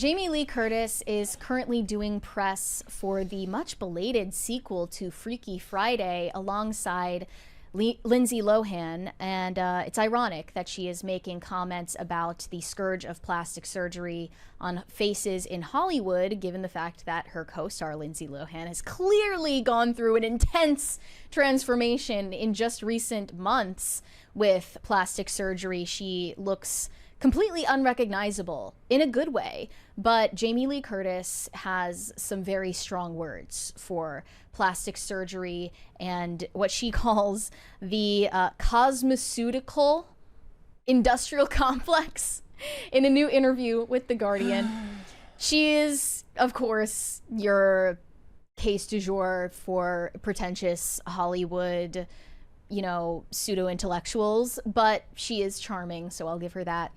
Jamie Lee Curtis is currently doing press for the much belated sequel to Freaky Friday alongside Lindsay Lohan, and it's ironic that she is making comments about the scourge of plastic surgery on faces in Hollywood, given the fact that her co-star Lindsay Lohan has clearly gone through an intense transformation in just recent months with plastic surgery. She looks completely unrecognizable in a good way, but Jamie Lee Curtis has some very strong words for plastic surgery and what she calls the cosmeceutical industrial complex in a new interview with The Guardian. She is, of course, your case du jour for pretentious Hollywood, you know, pseudo-intellectuals, but she is charming, so I'll give her that.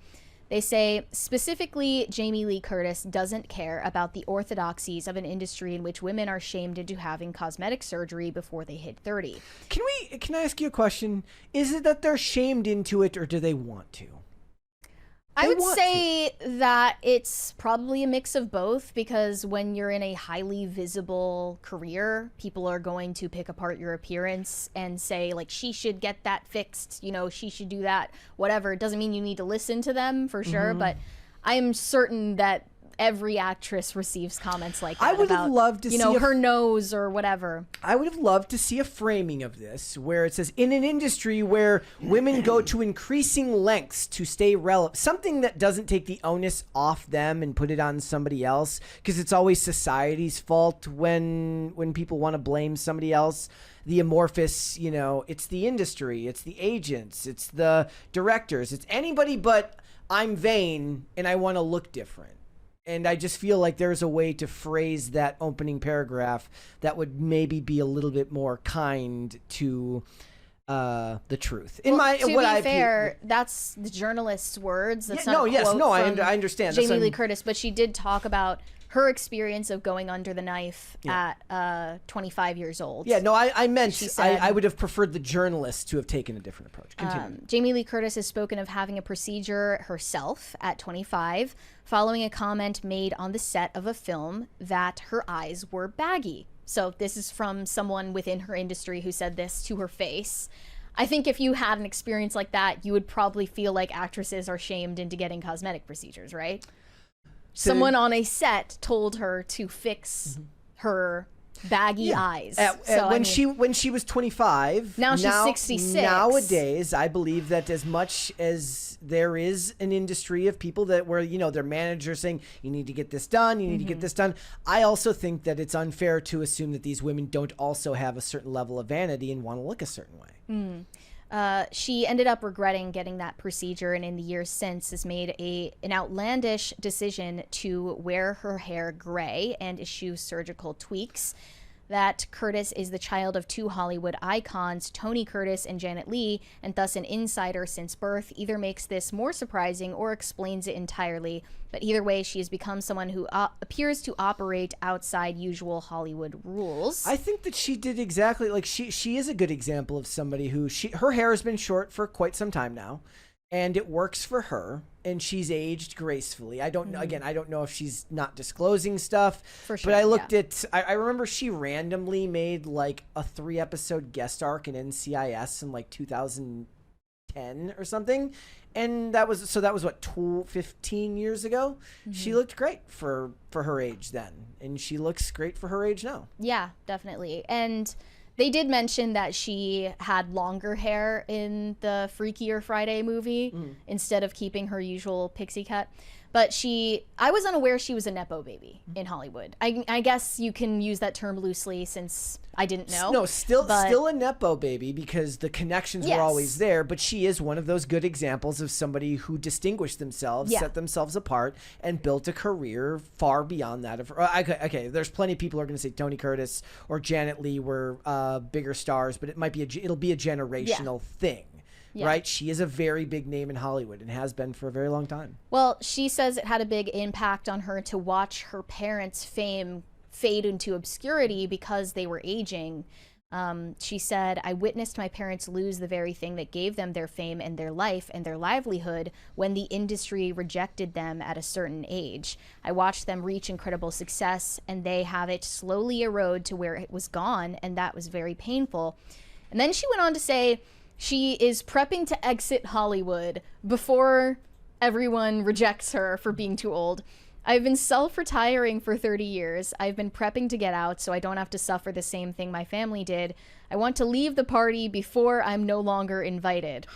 They say, specifically, Jamie Lee Curtis doesn't care about the orthodoxies of an industry in which women are shamed into having cosmetic surgery before they hit 30. Can I ask you a question? Is it that they're shamed into it, or do they want to? I would say that it's probably a mix of both, because when you're in a highly visible career, people are going to pick apart your appearance and say, like, she should get that fixed, you know, she should do that, whatever. It doesn't mean you need to listen to them, for sure, but I am certain that every actress receives comments like that. I would have loved to see, her nose or whatever. I would have loved to see a framing of this where it says, in an industry where women go to increasing lengths to stay relevant, something that doesn't take the onus off them and put it on somebody else, because it's always society's fault when people want to blame somebody else. The amorphous, you know, it's the industry, it's the agents, it's the directors, it's anybody but I'm vain and I want to look different. And I just feel like there's a way to phrase that opening paragraph that would maybe be a little bit more kind to the truth. To be fair, that's the journalist's words. That's not a quote from I understand. Jamie Lee Curtis, but she did talk about her experience of going under the knife at 25 years old. Yeah, no, I meant said, I would have preferred the journalist to have taken a different approach. Continue. Jamie Lee Curtis has spoken of having a procedure herself at 25, following a comment made on the set of a film that her eyes were baggy. So this is from someone within her industry who said this to her face. I think if you had an experience like that, you would probably feel like actresses are shamed into getting cosmetic procedures, right? Someone on a set told her to fix her baggy eyes. When she was 25. Now she's 66. Nowadays, I believe that as much as there is an industry of people that where, you know, their managers saying, you need to get this done, you need to get this done. I also think that it's unfair to assume that these women don't also have a certain level of vanity and want to look a certain way. She ended up regretting getting that procedure, and in the years since has made an outlandish decision to wear her hair gray and issue surgical tweaks. That Curtis is the child of two Hollywood icons, Tony Curtis and Janet Leigh, and thus an insider since birth, either makes this more surprising or explains it entirely. But either way, she has become someone who appears to operate outside usual Hollywood rules. I think that she did exactly, like, she is a good example of somebody who, her hair has been short for quite some time now, and it works for her, and she's aged gracefully. I don't know, again, I don't know if she's not disclosing stuff, for sure, but I looked at, I remember she randomly made like a 3-episode guest arc in NCIS in like 2010 or something. And that was what, 15 years ago? She looked great for her age then. And she looks great for her age now. Yeah, definitely. And they did mention that she had longer hair in the Freakier Friday movie instead of keeping her usual pixie cut. But I was unaware she was a Nepo baby in Hollywood. I guess you can use that term loosely since I didn't know. No, still a Nepo baby because the connections were always there. But she is one of those good examples of somebody who distinguished themselves, set themselves apart, and built a career far beyond that of her. Okay, there's plenty of people who are going to say Tony Curtis or Janet Leigh were bigger stars, but it'll be a generational thing. Yeah. Right? She is a very big name in Hollywood and has been for a very long time. Well, she says it had a big impact on her to watch her parents' fame fade into obscurity because they were aging. She said, I witnessed my parents lose the very thing that gave them their fame and their life and their livelihood when the industry rejected them at a certain age. I watched them reach incredible success, and they have it slowly erode to where it was gone, and that was very painful. And then she went on to say she is prepping to exit Hollywood before everyone rejects her for being too old. I've been self-retiring for 30 years. I've been prepping to get out so I don't have to suffer the same thing my family did. I want to leave the party before I'm no longer invited.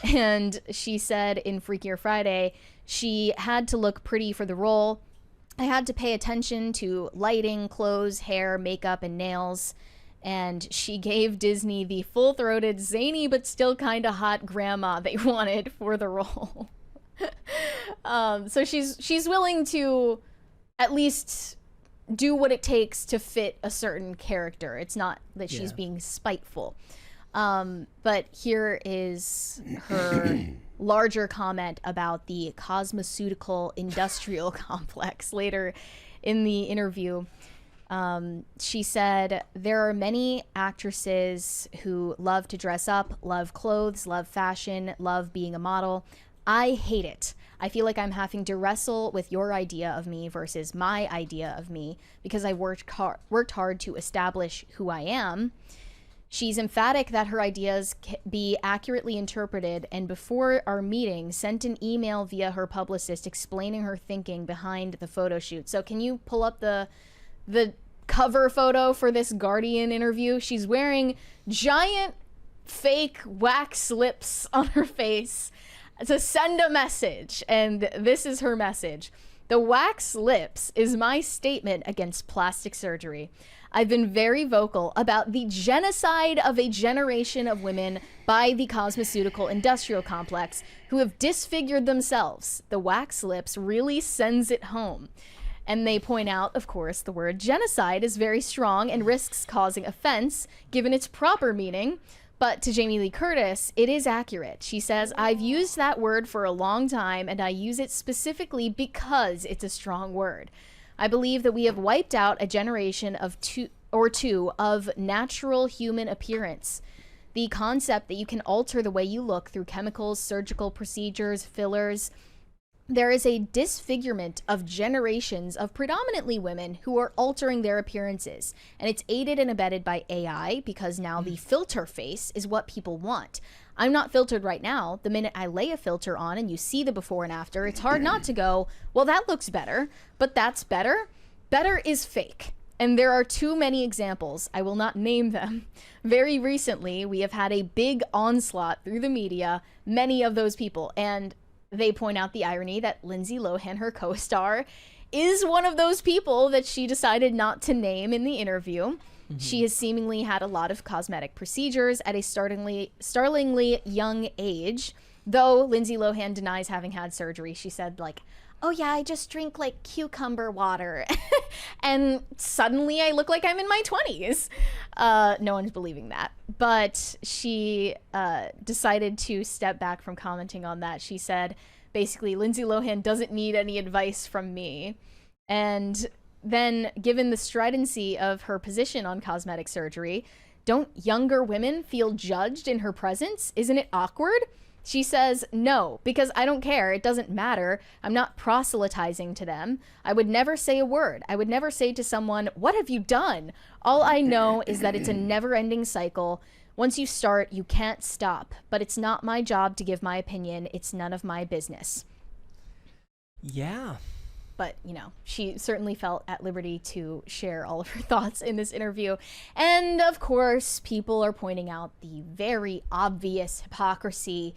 And she said in Freakier Friday, she had to look pretty for the role. I had to pay attention to lighting, clothes, hair, makeup, and nails. And she gave Disney the full-throated, zany, but still kind of hot grandma they wanted for the role. So she's willing to at least do what it takes to fit a certain character. It's not that she's being spiteful. But here is her larger comment about the cosmeceutical industrial complex later in the interview. She said, there are many actresses who love to dress up, love clothes, love fashion, love being a model. I hate it. I feel like I'm having to wrestle with your idea of me versus my idea of me because I worked hard to establish who I am. She's emphatic that her ideas be accurately interpreted, and before our meeting sent an email via her publicist explaining her thinking behind the photo shoot. So can you pull up the cover photo for this Guardian interview? She's wearing giant fake wax lips on her face to send a message, and this is her message. The wax lips is my statement against plastic surgery. I've been very vocal about the genocide of a generation of women by the cosmeceutical industrial complex who have disfigured themselves. The wax lips really sends it home. And they point out, of course, the word genocide is very strong and risks causing offense given its proper meaning. But to Jamie Lee Curtis, it is accurate. She says, I've used that word for a long time, and I use it specifically because it's a strong word. I believe that we have wiped out a generation of two of natural human appearance. The concept that you can alter the way you look through chemicals, surgical procedures, fillers. There is a disfigurement of generations of predominantly women who are altering their appearances, and it's aided and abetted by AI because now the filter face is what people want. I'm not filtered right now. The minute I lay a filter on and you see the before and after, it's hard not to go, well, that looks better, but that's better. Better is fake. And there are too many examples. I will not name them. Very recently, we have had a big onslaught through the media, many of those people, and they point out the irony that Lindsay Lohan, her co-star, is one of those people that she decided not to name in the interview. Mm-hmm. She has seemingly had a lot of cosmetic procedures at a startlingly young age, though Lindsay Lohan denies having had surgery. She said, like, oh yeah, I just drink like cucumber water and suddenly I look like I'm in my 20s. No one's believing that. But she decided to step back from commenting on that. She said, basically, Lindsay Lohan doesn't need any advice from me. And then, given the stridency of her position on cosmetic surgery, don't younger women feel judged in her presence? Isn't it awkward? She says, no, because I don't care. It doesn't matter. I'm not proselytizing to them. I would never say a word. I would never say to someone, what have you done? All I know is that it's a never-ending cycle. Once you start, you can't stop. But it's not my job to give my opinion. It's none of my business. Yeah. But, you know, she certainly felt at liberty to share all of her thoughts in this interview. And, of course, people are pointing out the very obvious hypocrisy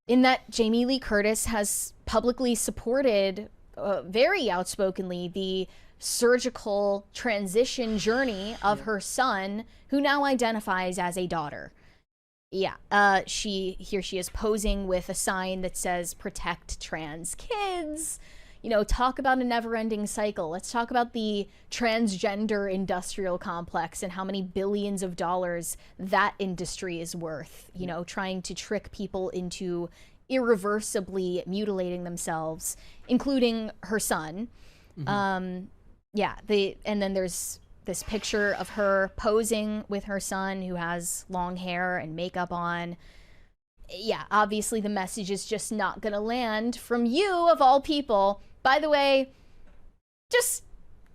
in that Jamie Lee Curtis has publicly supported, very outspokenly, the surgical transition journey of her son, who now identifies as a daughter. Yeah, here she is posing with a sign that says, protect trans kids. You know, talk about a never-ending cycle. Let's talk about the transgender industrial complex and how many billions of dollars that industry is worth, you know, trying to trick people into irreversibly mutilating themselves, including her son. Mm-hmm. And then there's this picture of her posing with her son who has long hair and makeup on. Yeah, obviously the message is just not gonna land from you, of all people. By the way, just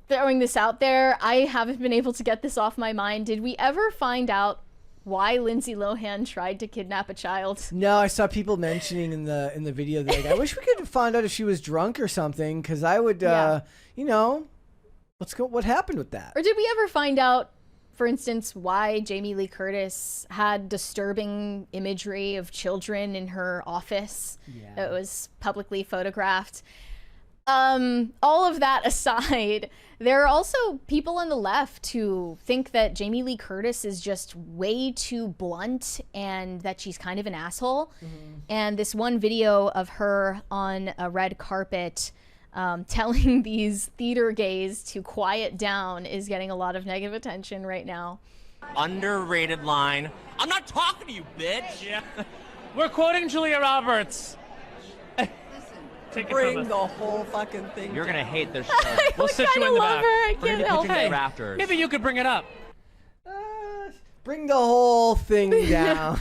throwing this out there, I haven't been able to get this off my mind. Did we ever find out why Lindsay Lohan tried to kidnap a child? No, I saw people mentioning in the video that, like, I wish we could find out if she was drunk or something, because I would, you know, what happened with that? Or did we ever find out, for instance, why Jamie Lee Curtis had disturbing imagery of children in her office that was publicly photographed? All of that aside, there are also people on the left who think that Jamie Lee Curtis is just way too blunt and that she's kind of an asshole. And this one video of her on a red carpet telling these theater gays to quiet down is getting a lot of negative attention right now. Underrated line. I'm not talking to you, bitch. Yeah. We're quoting Julia Roberts. Bring the whole fucking thing. You're gonna hate this show. We'll sit you in the back. I can't help Bring it. the rafters. Maybe you could bring it up. Bring the whole thing down.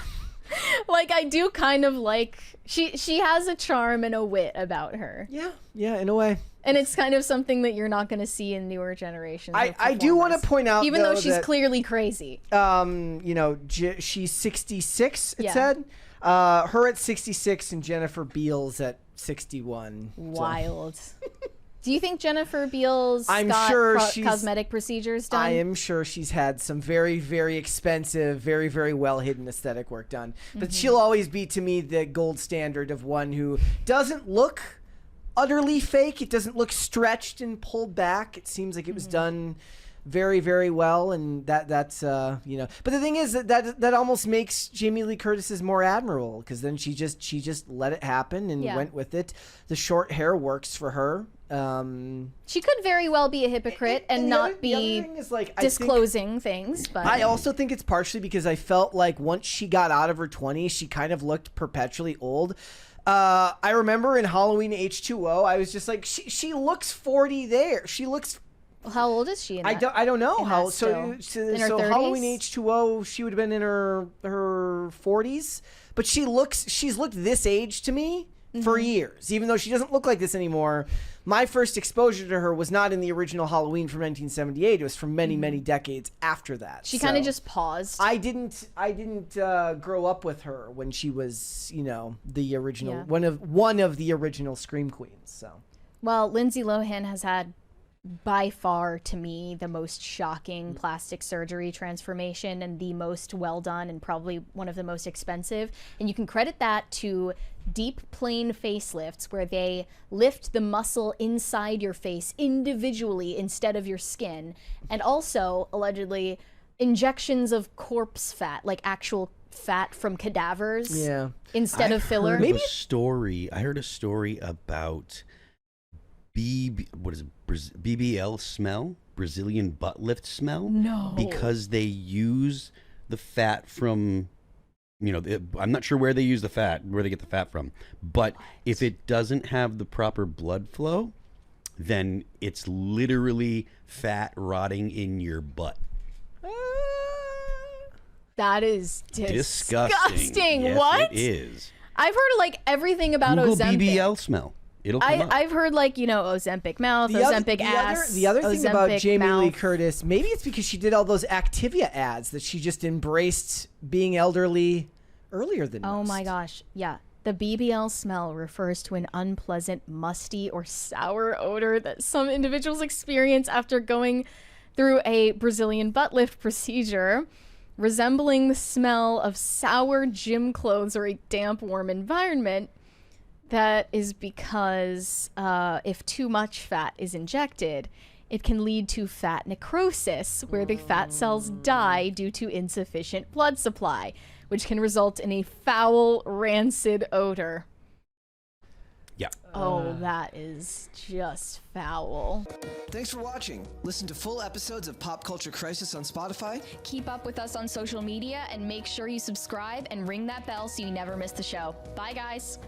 Like, I do kind of like, she has a charm and a wit about her. Yeah, in a way. And it's kind of something that you're not going to see in newer generations. I do want to point out, even though she's that, clearly crazy. You know, she's 66, it said. Her at 66 and Jennifer Beals at 61. Wild. Do you think Jennifer Beals I'm got sure cosmetic procedures done? I am sure she's had some very, very expensive, very, very well hidden aesthetic work done. But she'll always be, to me, the gold standard of one who doesn't look utterly fake. It doesn't look stretched and pulled back. It seems like it was done very, very well, and that's you know. But the thing is that almost makes Jamie Lee Curtis's more admirable, because then she just let it happen and went with it. The short hair works for her. She could very well be a hypocrite and not be like, disclosing things. But I also think it's partially because I felt like once she got out of her 20s, she kind of looked perpetually old. I remember in Halloween H2O, I was just like, she looks 40 there. She looks. Well, how old is she? I don't know how. So Halloween H2O, she would have been in her 40s, but she's looked this age to me for years, even though she doesn't look like this anymore. My first exposure to her was not in the original Halloween from 1978. It was from many, many decades after that. She kind of just paused. I didn't grow up with her when she was, you know, the original one of the original Scream Queens. So, well, Lindsay Lohan has had, by far, to me, the most shocking plastic surgery transformation and the most well done and probably one of the most expensive. And you can credit that to deep plane facelifts, where they lift the muscle inside your face individually instead of your skin, and also allegedly injections of corpse fat, like actual fat from cadavers, instead of filler. I heard a story about BBL smell, Brazilian butt lift smell. No. Because they use the fat from, you know, I'm not sure where they use the fat, where they get the fat from, but if it doesn't have the proper blood flow, then it's literally fat rotting in your butt. That is disgusting. Yes, what? It is. I've heard like everything about Google Ozempic. BBL smell. It'll come up. I've heard, like, you know, Ozempic mouth, Ozempic ass. The other thing about Ozempic Jamie Lee mouth. Curtis, maybe it's because she did all those Activia ads that she just embraced being elderly earlier than most. Oh my gosh, yeah. The BBL smell refers to an unpleasant, musty, or sour odor that some individuals experience after going through a Brazilian butt lift procedure, resembling the smell of sour gym clothes or a damp, warm environment. That is because if too much fat is injected, it can lead to fat necrosis, where the fat cells die due to insufficient blood supply, which can result in a foul, rancid odor. Yeah. Oh, that is just foul. Thanks for watching. Listen to full episodes of Pop Culture Crisis on Spotify. Keep up with us on social media and make sure you subscribe and ring that bell so you never miss the show. Bye, guys.